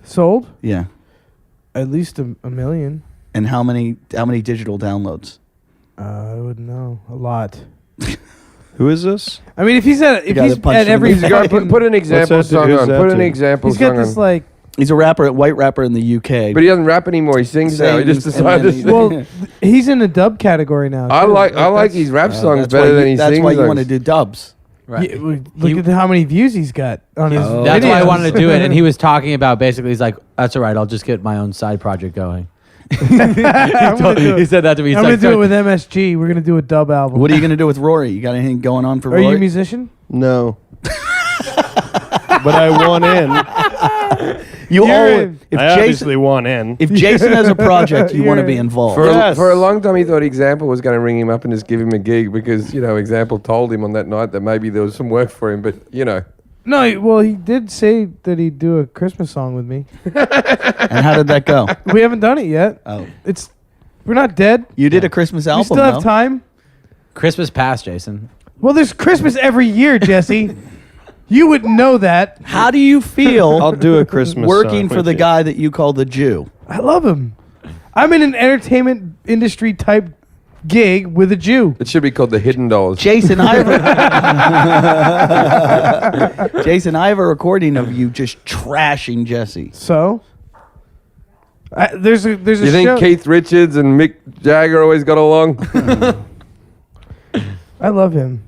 D: Sold?
C: Yeah.
D: At least a million.
C: And how many digital downloads?
D: I wouldn't know. A lot.
E: Who is this?
D: I mean, if he's at
C: guy that punched
D: at
C: him in
D: every
C: the
A: Go, put an example
E: What's that
A: song
E: do?
A: on.
E: Who's that
A: Put an
E: do?
A: example
D: he's got
A: song
D: this
A: on.
D: like
C: He's a white rapper in the UK.
A: But he doesn't rap anymore. He sings now. He just
C: Sings, and then
A: decided.
C: he-
A: to
D: well, he's in the dub category now.
A: I
D: too.
A: like
D: that's-
A: his rap songs
C: that's
A: better
C: why
A: than he
C: That's
A: sings.
C: why you
A: those.
C: want to do dubs.
G: Right.
D: Yeah, look at how many views he's got on his.
G: That's why I
D: videos.
G: wanted to do it. And he was talking about basically, he's like, that's all right. I'll just get my own side project going.
D: I'm gonna do
G: He
D: it.
G: said that to me. He's
D: I'm gonna
G: like,
D: do it with MSG. We're gonna do a dub album.
C: What are you going to do with Rory? You got anything going on for
D: Are
C: Rory?
D: you a musician?
E: No. But I want in.
C: You
D: You're
C: owe
D: in.
C: it. If
E: I
C: Jason,
E: obviously want in.
C: if Jason has a project, you want to
D: You're
C: be
D: in.
C: involved.
A: For a long time, he thought Example was going to ring him up and just give him a gig because, you know, Example told him on that night that maybe there was some work for him. But, you know,
D: No. Well, he did say that he'd do a Christmas song with me.
C: And how did that go?
D: We haven't done it yet.
C: Oh,
D: We're not dead.
C: you did a Christmas album.
D: We still have
C: though.
D: time.
G: Christmas past, Jason.
D: Well, there's Christmas every year, Jesse. You wouldn't know that.
C: How do you feel
E: I'll do a Christmas
C: working
E: song
C: for
E: with
C: the
E: you.
C: guy that you call the Jew?
D: I love him. I'm in an entertainment industry type gig with a Jew.
A: it should be called the Hidden Dolls.
C: Jason, I have Jason, I have a recording of you just trashing Jesse.
D: So there's a
A: You think
D: show.
A: Keith Richards and Mick Jagger always got along?
D: I love him.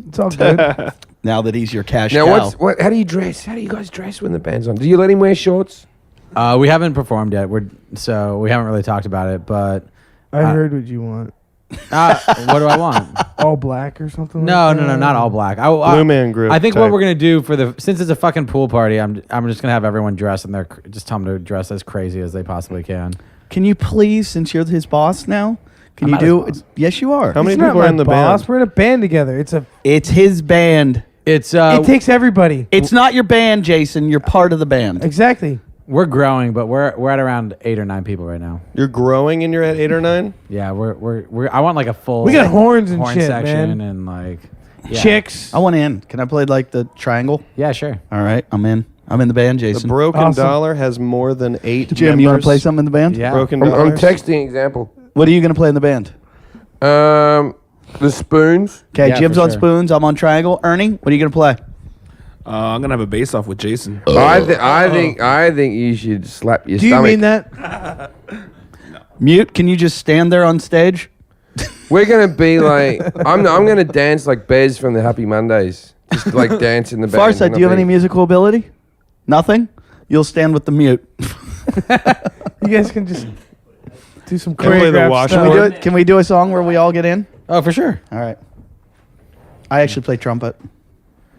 D: It's all good.
C: Now that he's your cash
A: Now,
C: cow.
A: how do you dress? How do you guys dress when the band's on? Do you let him wear shorts?
G: We haven't performed yet. So we haven't really talked about it. But
D: I heard what you want.
G: what do I want?
D: All black or something.
G: No,
D: like
G: no,
D: that?
G: not all black.
E: Blue Man Group
G: I think
E: type.
G: what we're gonna do since it's a fucking pool party, I'm just gonna have everyone dress and just tell them to dress as crazy as they possibly can.
C: Can you please, since you're his boss now, can
G: I'm
C: you
G: not
C: do?
G: his boss.
C: Yes, you are.
E: How many
D: He's not
E: people are
D: my
E: in the
D: boss.
E: band?
D: We're in a band together.
C: It's his band.
G: It's
D: It takes everybody.
C: It's not your band, Jason. You're part of the band.
D: Exactly.
G: we're growing, but we're at around 8 or 9 people right now.
E: You're growing and you're at 8 or 9?
G: Yeah, we're I want like a full
D: We got horns and
G: horn
D: shit,
G: section
D: man.
G: and like yeah.
D: Chicks.
C: I want in. Can I play like the triangle?
G: Yeah, sure.
C: All right, I'm in. I'm in the band,
E: The
C: Jason.
E: Broken
D: Awesome.
E: Dollar has more than 8
C: Jim,
E: members.
C: you want to play something in the band?
G: Yeah.
E: Broken
A: I'm
E: Dollars?
A: texting Example.
C: What are you going to play in the band?
A: The Spoons.
C: Okay,
G: Yeah,
C: Jim's
G: for
C: on
G: sure.
C: spoons. I'm on triangle. Ernie, what are you going to play?
I: I'm gonna have a bass off with Jason.
A: I think you should slap your
D: Do you
A: stomach.
D: mean that?
C: Mute, can you just stand there on stage?
A: We're gonna be like I'm gonna dance like Bez from the Happy Mondays. Just like dance in the band.
C: Farside, do you have any musical ability? Nothing? You'll stand with the mute.
D: You guys can just do some
E: Can we play the
D: choreographed
E: washboard?
D: stuff.
C: Can we do a song where we all get in?
G: Oh, for sure.
C: All right. I actually play trumpet.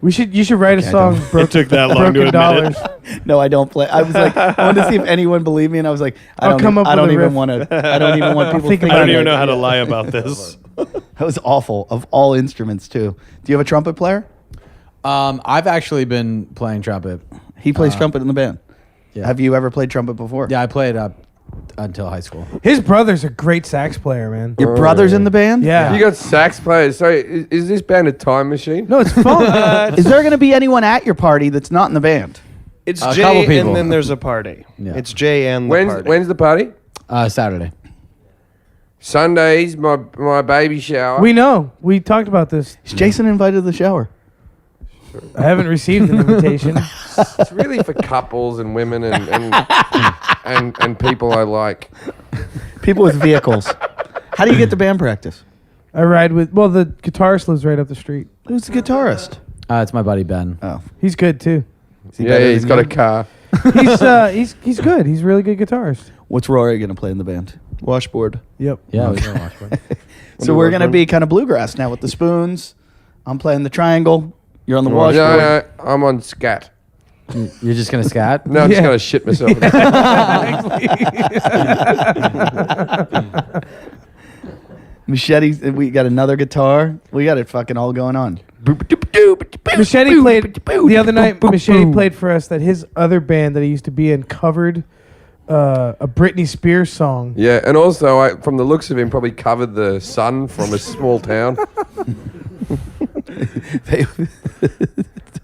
D: You should write a song.
E: It took that long to
D: Broken
E: admit
D: Dollars.
E: it.
C: No, I don't play. I was like, I wanted to see if anyone believed me, and I was like, I
D: I'll
C: don't,
D: come up
C: I
D: with
C: don't
D: a
C: even
D: riff.
C: want to. I don't even want people
D: think
C: thinking.
E: I don't
D: about
E: even
D: it.
E: know how to lie about this.
C: That was awful. Of all instruments, too. Do you have a trumpet player?
G: I've actually been playing trumpet.
C: He plays trumpet in the band.
G: Yeah.
C: Have you ever played trumpet before?
G: Yeah, I played up until high school.
D: His brother's a great sax player, man.
C: Your brother's in the band?
D: Yeah.
A: You got sax players. Sorry, is this band a time machine?
D: No, it's fun.
C: Is there going to be anyone at your party that's not in the band?
E: It's
G: A
E: Jay
G: couple people.
E: and then there's a party.
G: Yeah.
E: It's Jay and the party.
A: When's the party?
G: Saturday.
A: Sundays, my baby shower.
D: We know. We talked about this.
C: Is Jason invited to the shower?
D: I haven't received an invitation.
A: It's really for couples and women and people I like.
C: People with vehicles. How do you get to band practice?
D: I ride with. Well, the guitarist lives right up the street.
C: Who's the guitarist?
G: It's my buddy Ben.
C: Oh.
D: He's good too.
C: Is he
A: Yeah,
C: better
A: he's
C: than
A: got
C: you?
A: a car.
D: He's good. He's a really good guitarist.
C: What's Rory going to play in the band?
E: Washboard.
D: Yep.
G: Yeah, we can watch one.
C: So we're going to be kind of bluegrass now with the spoons. I'm playing the triangle. You're on the washboard.
A: No, I'm on scat.
G: You're just gonna scat?
A: No, I'm just
D: Yeah.
A: gonna shit myself.
C: Machetes. We got another guitar. We got it fucking all going on.
D: Machete played the other night. Machete played for us that his other band that he used to be in covered a Britney Spears song.
A: Yeah, and also, from the looks of him, probably covered the sun from a small town.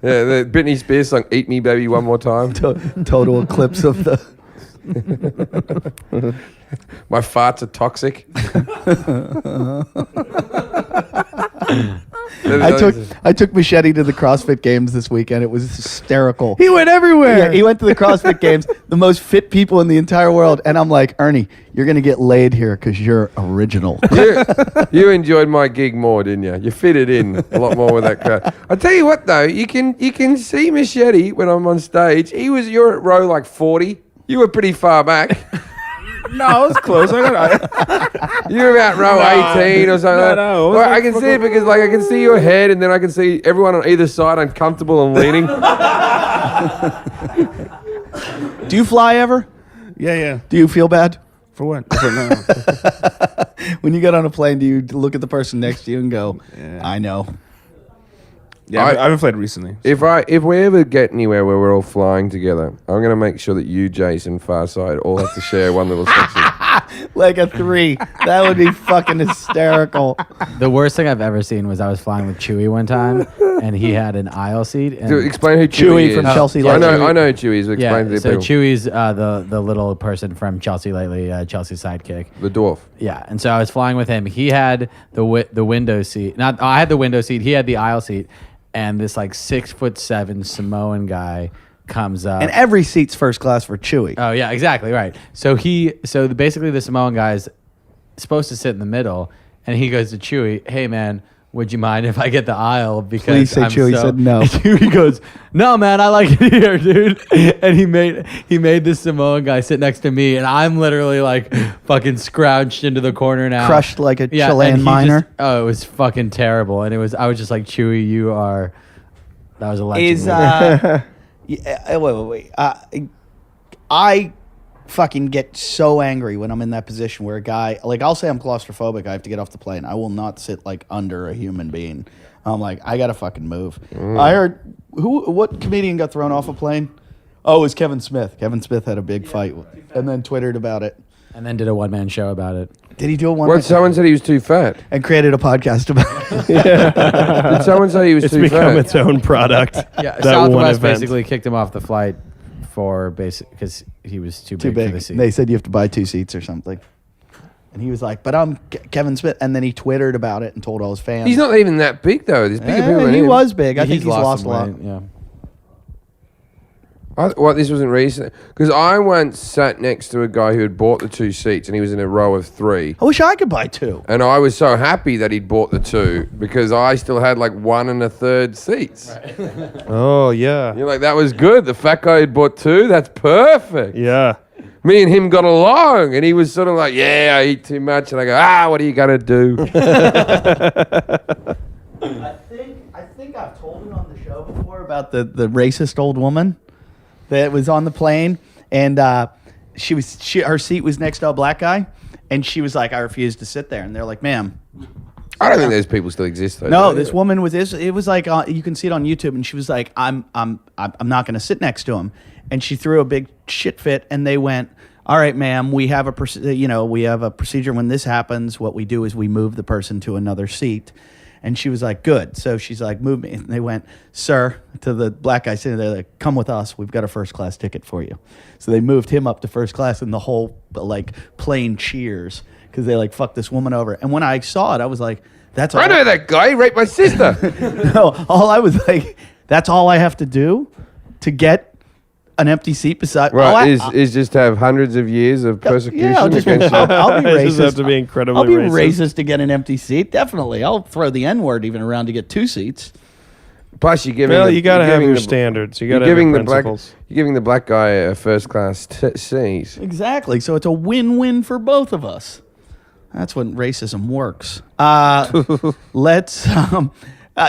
A: Yeah, the Britney Spears song, Eat Me Baby One More Time.
C: Total eclipse of the...
A: My farts are toxic.
C: I took Machete to the CrossFit Games this weekend. It was hysterical.
D: He went everywhere.
C: Yeah, he went to the CrossFit Games, the most fit people in the entire world. And I'm like, Ernie, you're going to get laid here because you're original.
A: You enjoyed my gig more, didn't you? You fitted in a lot more with that crowd. I tell you what, though, you can see Machete when I'm on stage. You're at row like 40. You were pretty far back.
I: No, I was close.
A: You're about row 18 or something.
I: No.
A: Well, I can see it because I can see your head, and then I can see everyone on either side uncomfortable and leaning.
C: Do you fly ever?
I: Yeah.
C: Do you feel bad?
I: For what?
C: When you get on a plane, do you look at the person next to you and go, I know?
I: Yeah, I haven't played recently.
A: If we ever get anywhere where we're all flying together, I'm going to make sure that you, Jason, Farside, all have to share one little section.
C: Like a 3. That would be fucking hysterical.
G: The worst thing I've ever seen was I was flying with Chewy one time, and he had an aisle seat. And
A: Explain who
C: Chewy
A: Chewy
C: from
A: is.
C: Chelsea
A: I
C: Lately.
A: know who Chewy is. Explain to the
G: so
A: people.
G: Chewy's the little person from Chelsea Lately, Chelsea's sidekick.
A: The dwarf.
G: Yeah, and so I was flying with him. He had the window seat. I had the window seat. He had the aisle seat. And this like 6'7" Samoan guy comes up.
C: And every seat's first class for Chewy.
G: Oh yeah, exactly right. So basically the Samoan guy's supposed to sit in the middle, and he goes to Chewy, "Hey man, would you mind if I get the aisle?" Because
C: Please say Chewy said no.
G: And Chewy goes, "No man, I like it here, dude." And he made this Samoan guy sit next to me, and I'm literally like fucking scrouched into the corner now,
C: Crushed like a
G: and
C: Chilean
G: he
C: miner.
G: it was fucking terrible, and I was just like, Chewy, that was a legend.
C: Wait. I fucking get so angry when I'm in that position where a guy, like, I'll say I'm claustrophobic. I have to get off the plane. I will not sit like under a human being. I'm like, I gotta fucking move. I heard what comedian got thrown off a plane? Oh, it was Kevin Smith. Kevin Smith had a big fight and then Twittered about it.
G: And then did a one-man show about it.
C: Did he do a one?
A: Well, someone said he was too fat.
C: And created a podcast about it.
A: Did someone say he was
E: It's
A: too
E: become
A: fat?
E: its own product.
G: Yeah,
E: That
G: Southwest
E: one event.
G: basically kicked him off the flight because he was too
C: Too
G: big for
C: big.
G: the seat.
C: They said you have to buy 2 seats or something. And he was like, but I'm Kevin Smith. And then he Twittered about it and told all his fans.
A: He's not even that big, though. There's bigger people than
C: he
A: him.
C: was big. I think he's lost a
G: some
C: lot.
G: weight, Yeah.
A: This wasn't recent. Because I once sat next to a guy who had bought the 2 seats, and he was in a row of 3.
C: I wish I could buy 2.
A: And I was so happy that he'd bought the 2 because I still had like 1 1/3 seats.
E: Oh, yeah.
A: You're like, that was good. The fat guy had bought 2. That's perfect.
E: Yeah.
A: Me and him got along, and he was sort of like, "Yeah, I eat too much," and I go, what are you gonna do?
C: I think I've told it on the show before about the racist old woman that was on the plane, and her seat was next to a black guy, and she was like, I refuse to sit there. And they're like, ma'am.
A: I don't think those people still exist, though.
C: No,
A: do they?
C: this woman was. It was like you can see it on YouTube, and she was like, "I'm not going to sit next to him," and she threw a big shit fit, and they went, "All right, ma'am, we have a procedure when this happens. What we do is we move the person to another seat." And she was like, "Good." So she's like, "Move me." And they went, "Sir," to the black guy sitting there, like, "Come with us. We've got a first class ticket for you." So they moved him up to first class, and the whole like plane cheers because they like fucked this woman over. And when I saw it, I was like, "That's all."
A: I know that guy. He raped my sister.
C: No, all I was like, "That's all I have to do to get an empty seat beside."
A: Right, is just have hundreds of years of persecution
C: Yeah, I'll just
A: against you.
C: I'll be
E: I
C: racist.
E: just have to be incredibly
C: I'll be
E: racist.
C: racist to get an empty seat. Definitely, I'll throw the N-word even around to get 2 seats.
A: Plus, you're giving.
E: Well, you got to have your standards. You got to have your principles.
A: You're giving the black guy a first class seat.
C: Exactly. So it's a win-win for both of us. That's when racism works. Let's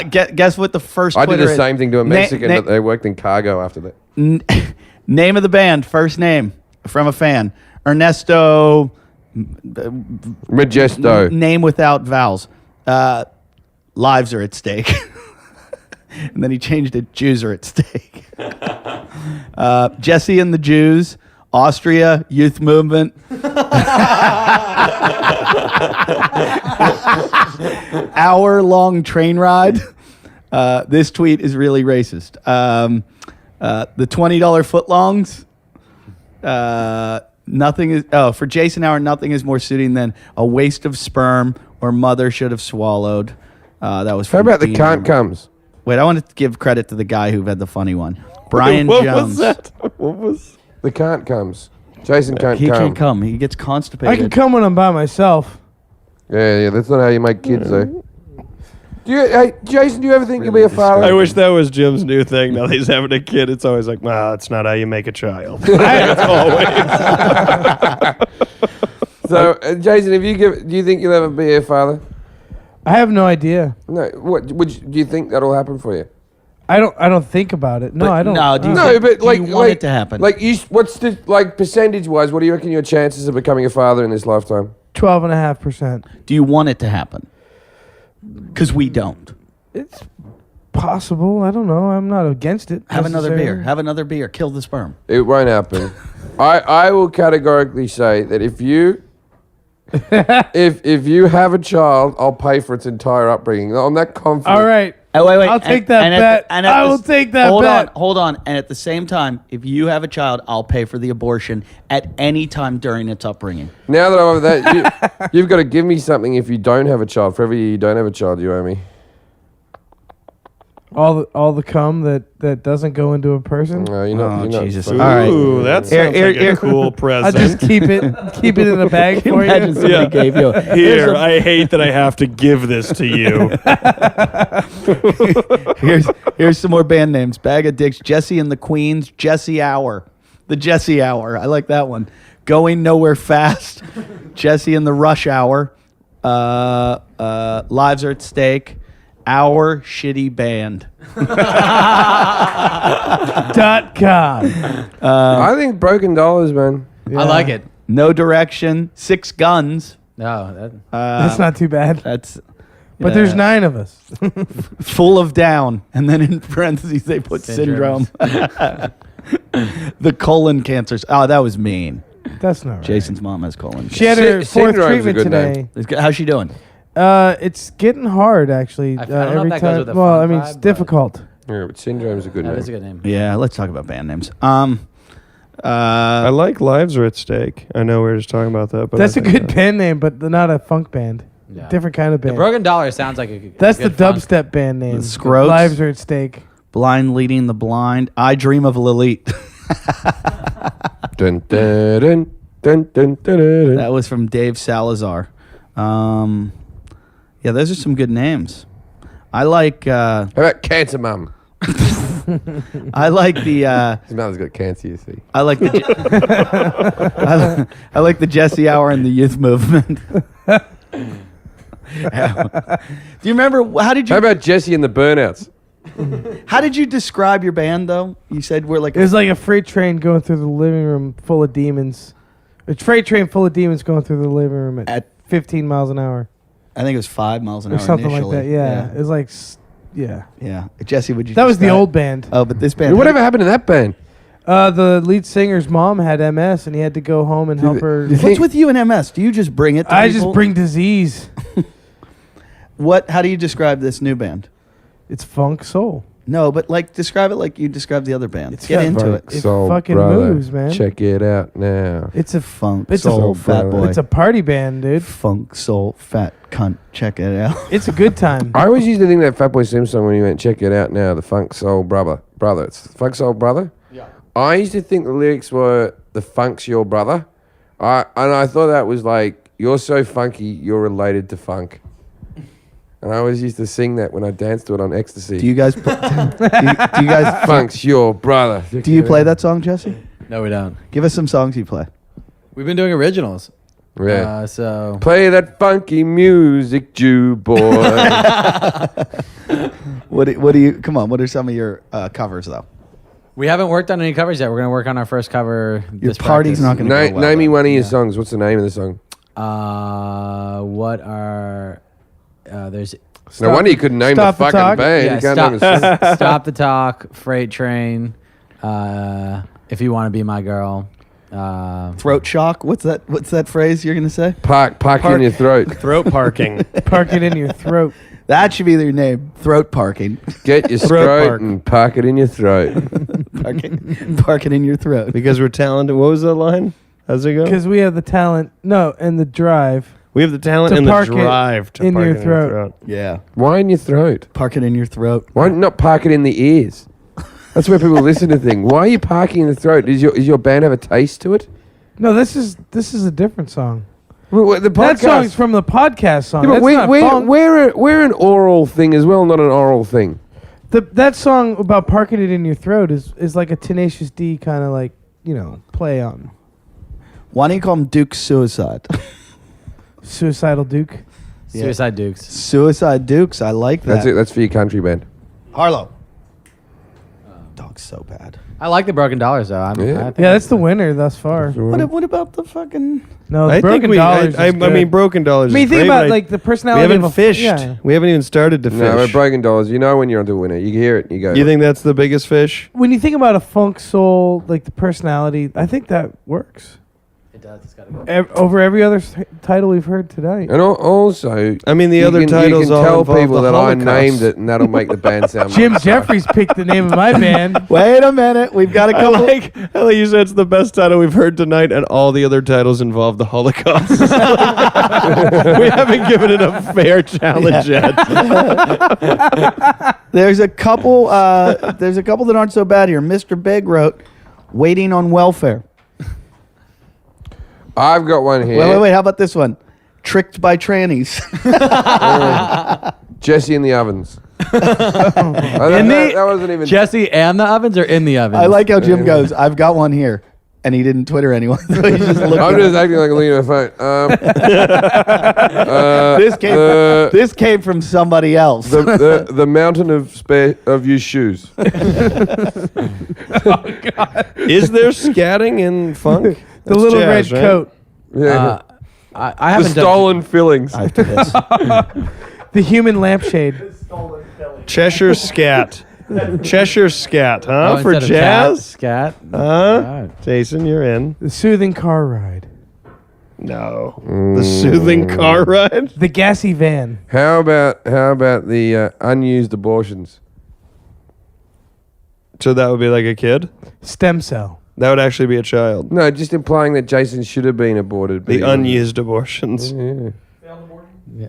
C: guess what the first.
A: I did
C: Twitter
A: the
C: is.
A: same thing to a Mexican, but they worked in cargo after that.
C: Name of the band, first name from a fan. Ernesto
A: Modesto.
C: Name without vowels. Lives are at stake. And then he changed it. Jews are at stake. Jesse and the Jews. Austria youth movement. Hour-long train ride. This tweet is really racist. The $20 footlongs. Nothing is. Oh, for Jason Hour, nothing is more suiting than a waste of sperm or mother should have swallowed. That was.
A: How about the can't comes?
C: Wait, I want to give credit to the guy who had the funny one, Brian
E: What
C: Jones.
E: was that? What was?
A: The can't comes. Jason can't
C: He
A: come.
C: can't come. He gets constipated.
D: I can come when I'm by myself.
A: Yeah, that's not how you make kids, though. Hey, Jason, do you ever think you'll be a father?
E: I wish that was Jim's new thing. Now that he's having a kid, it's always like, nah, that's not how you make a child. That's always.
A: So, Jason, do you think you'll ever be a father?
D: I have no idea.
A: No. What do you think that'll happen for you?
D: I don't think about it. No,
C: But
D: I don't.
C: no, do you-
A: No, but
C: do
A: like,
C: you want it to happen?
A: Like, what's the percentage-wise? What do you reckon your chances of becoming a father in this lifetime?
D: 12.5%.
C: Do you want it to happen? Because we don't.
D: It's possible. I don't know. I'm not against it.
C: Have another beer.
D: necessarily.
C: Have another beer. Kill the sperm.
A: It won't happen. I will categorically say that if you if you have a child, I'll pay for its entire upbringing. I'm that confident.
D: All right.
C: Oh, wait.
D: I'll take that bet. I will take that bet.
C: Hold on. And at the same time, if you have a child, I'll pay for the abortion at any time during its upbringing.
A: Now that I'm over that, you've got to give me something if you don't have a child. For every year you don't have a child, you owe me.
D: All the cum that doesn't go into a person.
A: No, you're not.
C: Oh,
A: you're not
C: Jesus.
A: fucking-
C: All right.
E: Ooh, that sounds like a cool
D: I'll
E: present.
D: just keep it in a bag for
C: Imagine
D: you.
C: somebody gave you.
E: Here, I hate that I have to give this to you.
C: Here's some more band names. Bag of Dicks, Jesse and the Queens, Jesse Hour. The Jesse Hour. I like that one. Going Nowhere Fast, Jesse and the Rush Hour. Lives Are at Stake. Our Shitty Band.
D: .com.
A: I think broken dollars, man.
G: I like it.
C: No Direction. Six Guns.
G: No, that,
D: That's not too bad.
C: That's.
D: But there's 9 of us.
C: Full of Down. And then in parentheses they put Syndrome. The colon cancers. Oh, that was mean.
D: That's not right.
C: Jason's mom has colon
D: She had
C: cancer.
D: her fourth
A: Syndrome's a
D: treatment
A: good
D: today.
A: name.
C: How's she doing?
D: It's getting hard actually.
G: I don't know if
D: every
G: that goes
D: time.
G: with the
D: Well,
G: fun
D: I mean,
G: vibe,
D: it's
G: but-
D: difficult.
A: Yeah, but syndrome's a good
G: that
A: name.
G: is a good name.
C: Yeah, let's talk about band names.
E: I like Lives Are at Stake. I know we were just talking about that, but
D: That's
E: I
D: a
E: think
D: good band name, but not a funk band.
G: Yeah.
D: Different kind of
G: The
D: band.
G: Broken Dollar sounds like a
D: That's the
G: good funk.
D: dubstep band name.
C: The Scroats.
D: Lives Are at Stake.
C: Blind Leading the Blind. I Dream of Lilith.
A: Dun, dun, dun, dun, dun, dun, dun.
C: That was from Dave Salazar. Yeah, those are some good names. I like.
A: How about Cancer Mum?
C: I like the.
A: His mother's got cancer, you see.
C: I like the. I like the Jesse Hour and the youth movement. Do you remember? How did
A: How
C: you?
A: about Jesse and the Burnouts?
C: How did you describe your band though? You said we're like.
D: It was like a freight train going through the living room full of demons. A freight train full of demons going through the living room at 15 miles an hour.
C: I think it was 5 miles an
D: Or
C: hour.
D: something
C: initially.
D: like that. Yeah. It was like, yeah.
C: Yeah. Jesse, would you?
D: That was the
C: describe-
D: old band.
C: Oh, but this band.
A: Hey, whatever happened to that band?
D: The lead singer's mom had MS and he had to go home and help her.
C: What's with you and MS? Do you just bring it to
D: I
C: people?
D: just bring disease.
C: What? How do you describe this new band?
D: It's funk soul.
C: No, but like describe it like you described the other band.
D: It's
C: Get
D: got
C: into it.
D: It fucking moves, man.
A: Check it out now.
D: It's a
C: Funk
D: It's
C: soul
D: a
C: fat boy.
D: It's a party band, dude.
C: Funk soul fat cunt. Check it out.
D: It's a good time.
A: I always used to think that Fatboy Slim song when he went, check it out now, the Funk Soul Brother. It's Funk Soul Brother? Yeah. I used to think the lyrics were, the funk's your brother. And I thought that was like, you're so funky, you're related to funk. And I always used to sing that when I danced to it on ecstasy.
C: Do you guys? do you guys?
A: Funk's your brother.
C: Do you play that song, Jesse?
G: No, we don't.
C: Give us some songs you play.
G: We've been doing originals.
A: Yeah.
G: So
A: Play that funky music, Jew boy.
C: What do you? Come on. What are some of your covers though?
G: we haven't worked on any covers yet. We're gonna work on our first cover.
C: Your
G: this
C: party's
G: practice.
C: not gonna go well.
A: Name me one of your
G: Yeah.
A: songs. What's the name of the song?
G: What are there's
A: No wonder you couldn't name the
D: Stop the
A: fucking
D: Talk.
A: band.
G: yeah,
A: You can't name a song.
G: stop the talk, freight train. If you want to be my girl.
C: Throat shock. What's that phrase you're gonna say?
A: Park in your throat.
E: Throat parking.
D: Park it in your throat.
C: That should be their name. Throat parking.
A: Get your
E: Throat
A: throat
E: park.
A: and park it in your throat.
C: Park it in your throat.
E: Because we're talented. What was that line? How's it go?
D: Because we have the talent, and the drive.
E: We have the talent
D: To
E: and the
D: park it
E: drive to
D: in
E: park
D: your
E: it in
D: throat.
E: your throat.
C: Yeah.
A: Why in your throat?
C: Park it in your throat.
A: Why not park it in the ears? That's where people listen to things. Why are you parking in the throat? Does your band have a taste to it?
D: No, this is a different song.
A: The
D: That
A: podcast.
D: song's from the podcast song.
A: Yeah, but
D: That's not funk.
A: we're an oral thing as well, not an oral thing.
D: That song about parking it in your throat is like a Tenacious D kind of like, play on
C: Why don't you call him Duke Suicide?
D: Suicidal Duke.
G: Suicide Dukes.
C: Suicide Dukes. I like that.
A: That's it. That's for your country band.
C: Harlow. Dog's so bad.
G: I like the Broken Dollars though. I think
D: Yeah, that's the winner thus far.
C: What about the fucking...
D: No, the
E: I think
D: Broken Dollars.
E: I mean, Broken Dollars.
D: I mean,
E: is
D: think
E: great,
D: about
E: but
D: like the
E: we
D: personality.
E: haven't
D: of a
E: fished.
D: Yeah.
E: We haven't even started to fish.
A: No, we're Broken Dollars. You know when you're onto a winner. You hear it and you go.
E: You think that's the biggest fish?
D: When you think about a funk soul, like the personality, I think that works.
G: it does. It's gotta go.
D: Over every other title we've heard tonight.
A: And also,
E: I mean, the other titles
A: you can
E: all
A: tell
E: involve
A: people
E: the
A: that I
E: Holocaust.
A: named it, and that'll make the band sound.
D: Jim
A: like
D: Jeffries picked the name of my band.
C: Wait a minute. We've got a
E: I
C: couple...
E: like you said it's the best title we've heard tonight, and all the other titles involve the Holocaust. We haven't given it a fair challenge yet.
C: There's a couple that aren't so bad here. Mr. Big wrote, "Waiting on welfare."
A: I've got one here.
C: Wait. How about this one? "Tricked by trannies."
A: Jesse in the ovens. that wasn't even.
G: Jesse and the ovens or in the ovens?
C: I like how Jim goes, "I've got one here," and he didn't Twitter anyone. So he just looked
A: I'm
C: at
A: just
C: it.
A: acting like a leader of the phone.
C: This came from somebody else.
A: The mountain of used shoes.
E: Is there scatting in funk?
D: The
E: That's
D: little
E: jazz,
D: red
E: right?
D: coat.
A: Yeah.
G: I
A: The
G: haven't done.
A: stolen fillings.
C: After this.
D: The human lampshade.
E: Cheshire scat. Cheshire scat, huh?
G: Oh,
E: For
G: instead of
E: jazz?
G: scat.
E: Huh? Jason, you're in.
D: The soothing car ride.
E: No. The soothing car ride?
D: The gassy van.
A: How about the unused abortions?
E: So that would be like a kid?
D: Stem cell.
E: That would actually be a child.
A: No, just implying that Jason should have been aborted. but
E: The
A: he wasn't.
E: unused abortions.
A: Yeah.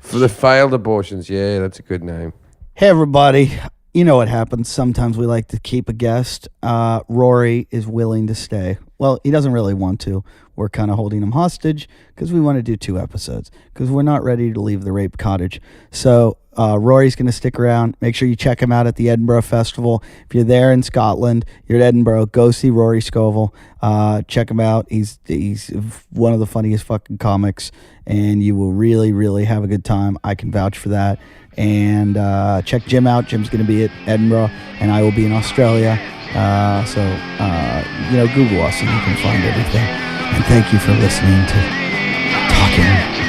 A: For the failed abortions, yeah, that's a good name.
C: Hey, everybody. You know what happens. Sometimes we like to keep a guest. Rory is willing to stay. Well, he doesn't really want to. We're kind of holding him hostage because we want to do 2 episodes because we're not ready to leave the rape cottage. So Rory's going to stick around. Make sure you check him out at the Edinburgh Festival. If you're there in Scotland, you're at Edinburgh, go see Rory Scovel. Check him out. He's one of the funniest fucking comics, and you will really, really have a good time. I can vouch for that. And check Jim out. Jim's going to be at Edinburgh, and I will be in Australia. So Google us, and you can find everything. And thank you for listening to Talkin.